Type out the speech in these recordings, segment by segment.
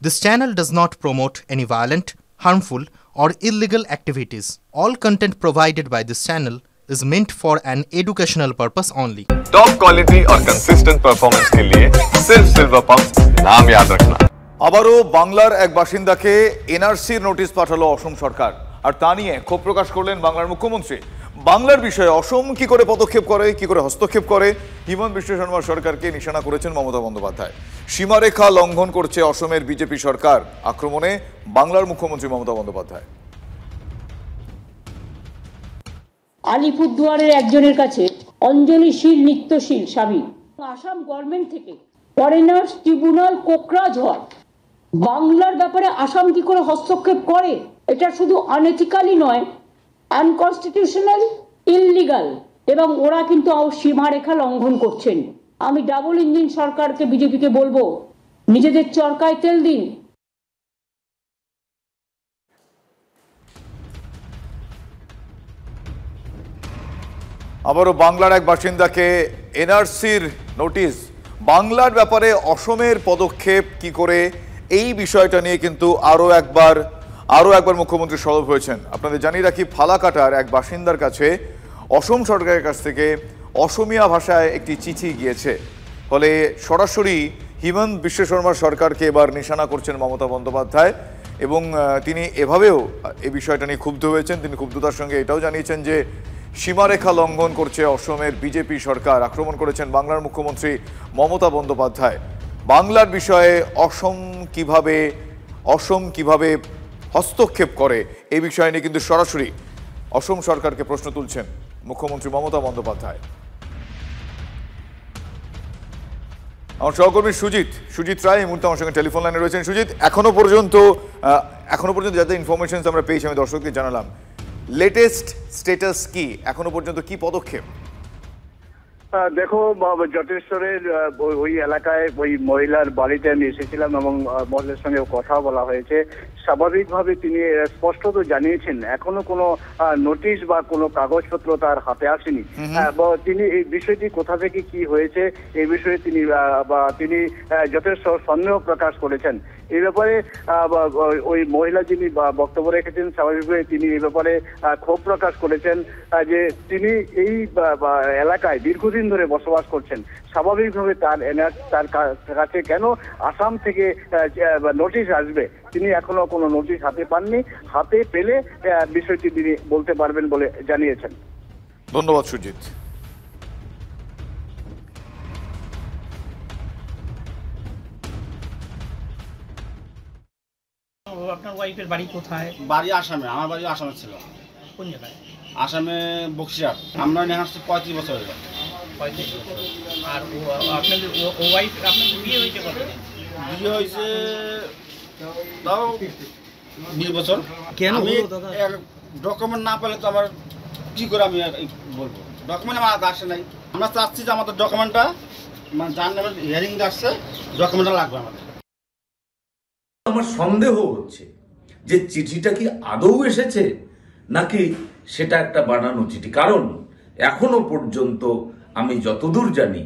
This channel does not promote any violent, harmful, or illegal activities. All content provided by this channel is meant for an educational purpose only. Top quality और consistent performance के लिए सिर्फ silver pump नाम याद रखना। আবারও বাংলার এক বাসিন্দাকে এনআরসির নোটিশ পাঠালো অসম সরকার, আর তা নিয়ে ক্ষোভ প্রকাশ করলেন বাংলার মুখ্যমন্ত্রী। বাংলার বিষয়ে অসম কি করে পদক্ষেপ করে, কি করে হস্তক্ষেপ করে, হিমন্ত বিশ্ব শর্মা সরকারকে নিশানা করেছেন মমতা বন্দ্যোপাধ্যায়। সীমারেখা লঙ্ঘন করছে অসমের বিজেপি সরকার, আক্রমণে বাংলার মুখ্যমন্ত্রী মমতা বন্দ্যোপাধ্যায়। আলিপুরদুয়ারের একজনের কাছে অঞ্জলিশীল নৃত্যশীল স্বামী আসাম গভর্নমেন্ট থেকে ফরেনার্স ট্রিব্যুনাল কোকরাঝড় বাংলার ব্যাপারে আসাম কি করে হস্তক্ষেপ করে, এটা শুধু আনএথিক্যালি নয়, আনকনস্টিটিউশনাল, ইললিগাল, এবং ওরা কিন্তু সীমারেখা লঙ্ঘন করছেন। আমি ডাবল ইঞ্জিন সরকারকে, বিজেপিকে বলবো, নিজেদের চরকায় তেল দিন। আবারও বাংলার এক বাসিন্দাকে এনআরসির নোটিশ, বাংলার ব্যাপারে অসমের পদক্ষেপ কি করে, এই বিষয়টা নিয়ে কিন্তু আরও একবার মুখ্যমন্ত্রী সরব হয়েছেন। আপনাদের জানিয়ে রাখি, ফালাকাটার এক বাসিন্দার কাছে অসম সরকারের কাছ থেকে অসমিয়া ভাষায় একটি চিঠি গিয়েছে। ফলে সরাসরি হিমন্ত বিশ্ব শর্মা সরকারকে এবার নিশানা করছেন মমতা বন্দ্যোপাধ্যায়, এবং তিনি এভাবেও এই বিষয়টা নিয়ে ক্ষুব্ধ হয়েছেন। তিনি ক্ষুব্ধতার সঙ্গে এটাও জানিয়েছেন যে সীমারেখা লঙ্ঘন করছে অসমের বিজেপি সরকার, আক্রমণ করেছেন বাংলার মুখ্যমন্ত্রী মমতা বন্দ্যোপাধ্যায়। বাংলার বিষয়ে অসম কিভাবে হস্তক্ষেপ করে, এই বিষয় নিয়ে কিন্তু সরাসরি অসম সরকারকে প্রশ্ন তুলছেন মুখ্যমন্ত্রী মমতা বন্দ্যোপাধ্যায়। আমার সহকর্মী সুজিত রায় এই মুহূর্তে আমার সঙ্গে টেলিফোন লাইনে রয়েছেন। সুজিত, এখনো পর্যন্ত যাতে ইনফরমেশন আমরা পেয়েছি, আমি দর্শকদের জানালাম, লেটেস্ট স্ট্যাটাস কি, এখনো পর্যন্ত কি পদক্ষেপ? দেখো, জটেশ্বরের ওই এলাকায় ওই মহিলার বাড়িতে আমি এসেছিলাম এবং মহিলার সঙ্গে কথা বলা হয়েছে। স্বাভাবিকভাবে তিনি স্পষ্টত জানিয়েছেন এখনো কোনো নোটিশ বা কোনো কাগজপত্র তার হাতে আসেনি। তিনি এই বিষয়টি কোথা থেকে কি হয়েছে এই বিষয়ে তিনি যথেষ্ট সন্দেহ প্রকাশ করেছেন। এই ব্যাপারে ওই মহিলা যিনি বক্তব্য রেখেছেন, স্বাভাবিকভাবে তিনি এই ব্যাপারে ক্ষোভ প্রকাশ করেছেন যে তিনি এই এলাকায় দীর্ঘদিন ধরে বসবাস করছেন। স্বাভাবিকভাবে তার কাছে কেন আসাম থেকে নোটিশ আসবে? তিনি এখনো কোনো নোটিশ হাতে পাননি। হাতে পেলে বিষয়টি তিনি বলতে পারবেন বলে জানিয়েছেন। ধন্যবাদ সুজিত। আপনার ওয়াইফের বাড়ি কোথায়? বাড়ি আসামে। আমার বাড়ি আসামে ছিল। কোন জায়গায়? আসামে বক্সিয়ার। আমরা নিয়ে আসছি 35 বছর হয়ে গেল। 35 বছর। আর আপনাদের ওয়াইফ, আপনাদের বিয়ে হয়েছে কতদিন? বিয়ে হয়েছে তাও 20 বছর। কেন আমি দাদা ডকুমেন্ট না পেলে তো আমার কি করে আমি বলবো? ডকুমেন্ট আমার আসে নাই। আমরা চাচ্ছি যে আমাদের ডকুমেন্টটা, মানে যার নামে হিয়ারিং আসছে, ডকুমেন্টটা লাগবে আমাদের। আমার সন্দেহ হচ্ছে যে চিঠিটা কি আদৌ এসেছে নাকি সেটা একটা বানানো চিঠি। কারণ এখনো পর্যন্ত আমি যতদূর জানি,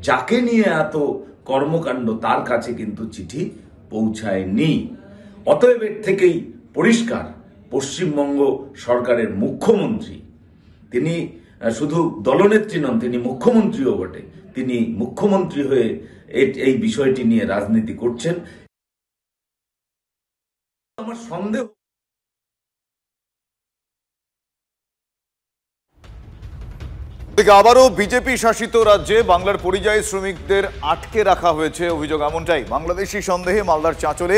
যাকে নিয়ে এত কর্মকাণ্ড তার কাছে কিন্তু চিঠি পৌঁছায়নি। অতএব এর থেকেই পরিষ্কার, পশ্চিমবঙ্গ সরকারের মুখ্যমন্ত্রী, তিনি শুধু দলনেত্রী নন, তিনি মুখ্যমন্ত্রীও বটে। তিনি মুখ্যমন্ত্রী হয়ে এই বিষয়টি নিয়ে রাজনীতি করছেন। আমার সন্দেহ। আবারও বিজেপি শাসিত রাজ্যে বাংলার পরিযায়ী শ্রমিকদের আটকে রাখা হয়েছে, অভিযোগ এমনটাই। বাংলাদেশি সন্দেহে মালদার চাঁচলে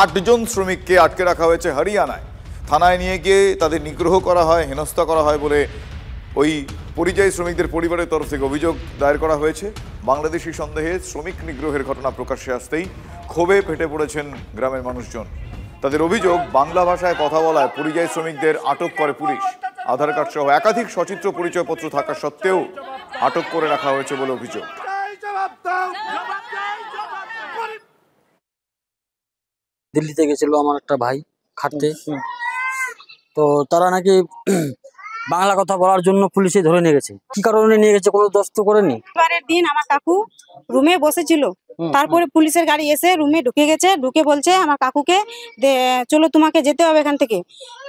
8 জন শ্রমিককে আটকে রাখা হয়েছে হরিয়ানায়। থানায় নিয়ে গিয়ে তাদের নিগ্রহ করা হয়, হেনস্থা করা হয় বলে ওই পরিযায়ী শ্রমিকদের পরিবারের তরফ থেকে অভিযোগ দায়ের করা হয়েছে। বাংলাদেশি সন্দেহে শ্রমিক নিগ্রহের ঘটনা প্রকাশ্যে আসতেই ক্ষোভে ফেটে পড়েছেন গ্রামের মানুষজন। তাদের অভিযোগ, বাংলা ভাষায় কথা বলায় পরিযায়ী শ্রমিকদের আটক করে পুলিশ। আধার কার্ড সহ একাধিক সচিত্র পরিচয়পত্র থাকা সত্ত্বেও আটক করে রাখা হয়েছে বলে অভিযোগ। দিল্লিতে গেছিল আমার একটা ভাই খাটতে, তো তারা নাকি বাংলা কথা বলার জন্য পুলিশে ধরে নিয়ে গেছে। কি কারণে নিয়ে গেছে কোনো দোষ তো করেনি। এবারের দিন আমার কাকু রুমে বসেছিল, তারপরে পুলিশের গাড়ি এসে রুমে ঢুকে গেছে, ঢুকে বলছে আমার কাকুকে চলো তোমাকে যেতে হবে এখান থেকে।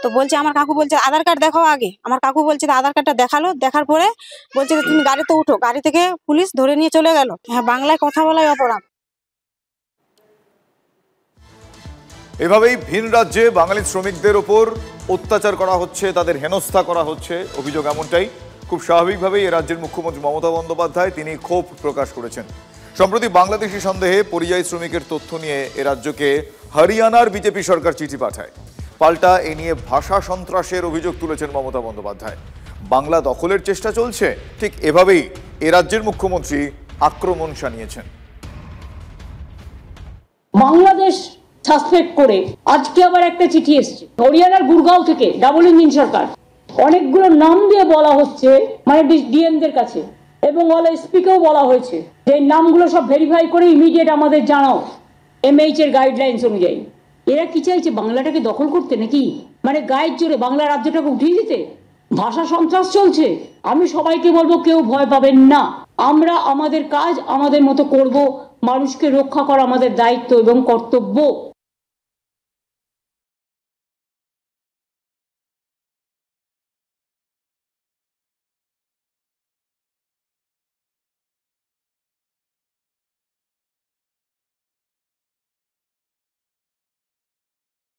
তো বলছে আমার কাকু বলছে আধার কার্ড দেখাও আগে। আমার কাকু বলছে আধার কার্ডটা দেখালো, দেখার পরে বলছে তুমি গাড়িতে উঠো। গাড়ি থেকে পুলিশ ধরে নিয়ে চলে গেল। হ্যাঁ, বাংলায় কথা বলাই অপরাধ। এভাবেই ভিন রাজ্যে বাঙালি শ্রমিকদের ওপর অত্যাচার করা হচ্ছে, তাদের হেনস্থা করা হচ্ছে, অভিযোগ এমনটাই। খুব স্বাভাবিকভাবেই এ রাজ্যের মুখ্যমন্ত্রী মমতা বন্দ্যোপাধ্যায় তিনি ক্ষোভ প্রকাশ করেছেন। সম্প্রতি বাংলাদেশি সন্দেহে পরিযায়ী শ্রমিকের তথ্য নিয়ে এ রাজ্যকে হরিয়ানার বিজেপি সরকার চিঠি পাঠায়। পাল্টা এ নিয়ে ভাষা সন্ত্রাসের অভিযোগ তুলেছেন মমতা বন্দ্যোপাধ্যায়। বাংলা দখলের চেষ্টা চলছে, ঠিক এভাবেই এ রাজ্যের মুখ্যমন্ত্রী আক্রমণ শানিয়েছেন। বাংলাদেশ সাসপেক্ট করে আজকে আবার একটা চিঠি এসেছে হরিয়ানার গুরগাঁও থেকে, ডাবল ইঞ্জিন সরকার। অনেকগুলো নাম দিয়ে বলা হচ্ছে, মানে ডিএমদের কাছে, এবং অল এসপিকেও বলা হয়েছে যে নামগুলো সব ভেরিফাই করে ইমিডিয়েট আমাদের জানাও এমএইচ এর গাইডলাইন্স অনুযায়ী। এরা কি চাইছে, বাংলাটাকে দখল করতে নাকি? মানে গায়ের জোরে বাংলা রাজ্যটাকে উঠিয়ে দিতে? ভাষা সন্ত্রাস চলছে। আমি সবাইকে বলবো কেউ ভয় পাবেন না, আমরা আমাদের কাজ আমাদের মতো করব। মানুষকে রক্ষা করা আমাদের দায়িত্ব এবং কর্তব্য।